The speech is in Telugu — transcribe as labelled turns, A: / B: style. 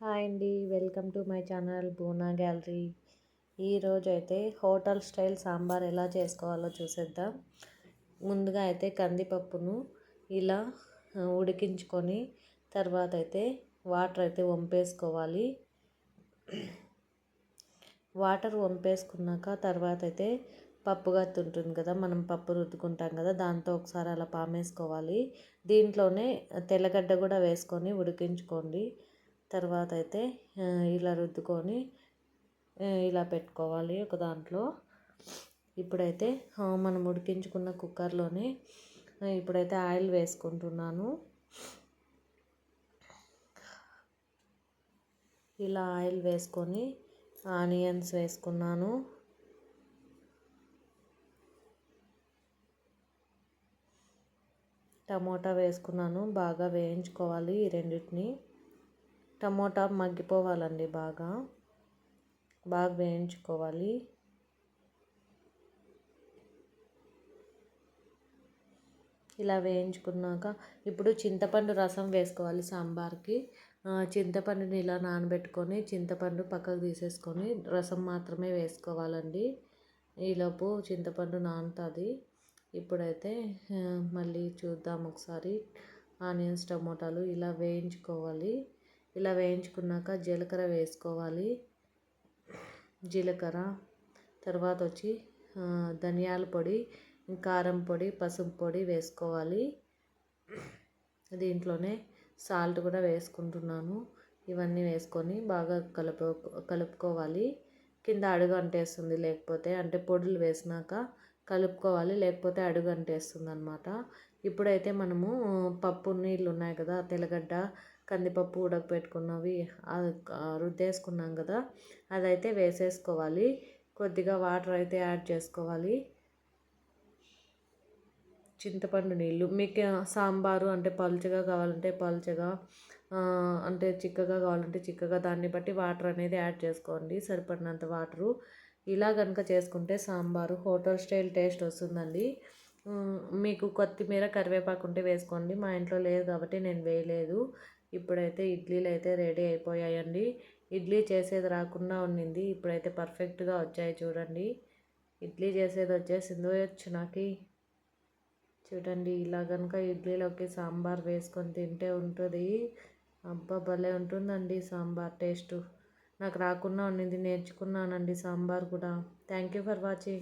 A: హాయ్ అండి, వెల్కమ్ టు మై ఛానల్ బూనా గ్యాలరీ. ఈరోజు అయితే హోటల్ స్టైల్ సాంబార్ ఎలా చేసుకోవాలో చూసేద్దాం. ముందుగా అయితే కందిపప్పును ఇలా ఉడికించుకొని తర్వాత అయితే వాటర్ అయితే వంపేసుకోవాలి. వాటర్ వంపేసుకున్నాక తర్వాత అయితే పప్పు గత్తి ఉంటుంది కదా, మనం పప్పు రుద్దుకుంటాం కదా, దాంతో ఒకసారి అలా పామేసుకోవాలి. దీంట్లోనే తెల్లగడ్డ కూడా వేసుకొని ఉడికించుకోండి. తర్వాత అయితే ఇలా రుద్దుకొని ఇలా పెట్టుకోవాలి ఒక దాంట్లో. ఇప్పుడైతే మనం ఉడికించుకున్న కుక్కర్లోనే ఇప్పుడైతే ఆయిల్ వేసుకుంటున్నాను. ఇలా ఆయిల్ వేసుకొని ఆనియన్స్ వేసుకున్నాను. టమోటా వేసుకున్నాను. బాగా వేయించుకోవాలి ఈ రెండింటిని. టమోటా మగ్గిపోవాలండి, బాగా వేయించుకోవాలి. ఇలా వేయించుకున్నాక ఇప్పుడు చింతపండు రసం వేసుకోవాలి సాంబార్కి. చింతపండుని ఇలా నానబెట్టుకొని చింతపండు పక్కకు తీసేసుకొని రసం మాత్రమే వేసుకోవాలండి. ఈలోపు చింతపండు నానుతుంది. ఇప్పుడైతే మళ్ళీ చూద్దాం ఒకసారి. ఆనియన్స్ టమోటాలు ఇలా వేయించుకోవాలి. ఇలా వేయించుకున్నాక జీలకర్ర వేసుకోవాలి. జీలకర్ర తర్వాత వచ్చి ధనియాల పొడి, కారం పొడి, పసుపు పొడి వేసుకోవాలి. దీంట్లోనే సాల్ట్ కూడా వేసుకుంటున్నాను. ఇవన్నీ వేసుకొని బాగా కలుపుకోవాలి. కింద అడుగు అంటేస్తుంది, లేకపోతే అంటే పొడులు వేసినాక కలుపుకోవాలి, లేకపోతే అడుగు అంటేస్తుంది అనమాట. ఇప్పుడైతే మనము పప్పు నీళ్ళు ఉన్నాయి కదా, తెల్లగడ్డ కందిపప్పు ఉడకపెట్టుకున్నవి రుద్దేసుకున్నాం కదా, అదైతే వేసేసుకోవాలి. కొద్దిగా వాటర్ అయితే యాడ్ చేసుకోవాలి. చింతపండు నీళ్ళు మీకు సాంబారు అంటే పలుచగా కావాలంటే పలుచగా, అంటే చిక్కగా కావాలంటే చిక్కగా, దాన్ని బట్టి వాటర్ అనేది యాడ్ చేసుకోండి, సరిపడినంత వాటరు. ఇలా కనుక చేసుకుంటే సాంబారు హోటల్ స్టైల్ టేస్ట్ వస్తుందండి. మీకు కొత్తిమీర కరివేపాకు ఉంటే వేసుకోండి. మా ఇంట్లో లేదు కాబట్టి నేను వేయలేదు. ఇప్పుడైతే ఇడ్లీలు అయితే రెడీ అయిపోయాయండి. ఇడ్లీ చేసేది రాకుండా ఉండింది, ఇప్పుడైతే పర్ఫెక్ట్గా వచ్చాయి చూడండి. ఇడ్లీ చేసేది వచ్చేసిందో నాకు. చూడండి, ఇలా కనుక ఇడ్లీలోకి సాంబార్ వేసుకొని తింటే ఉంటుంది. అబ్బా, భలే ఉంటుందండి సాంబార్ టేస్టు. నాకు రాకుండా ఉండింది, నేర్చుకున్నానండి సాంబార్ కూడా. Thank you for watching.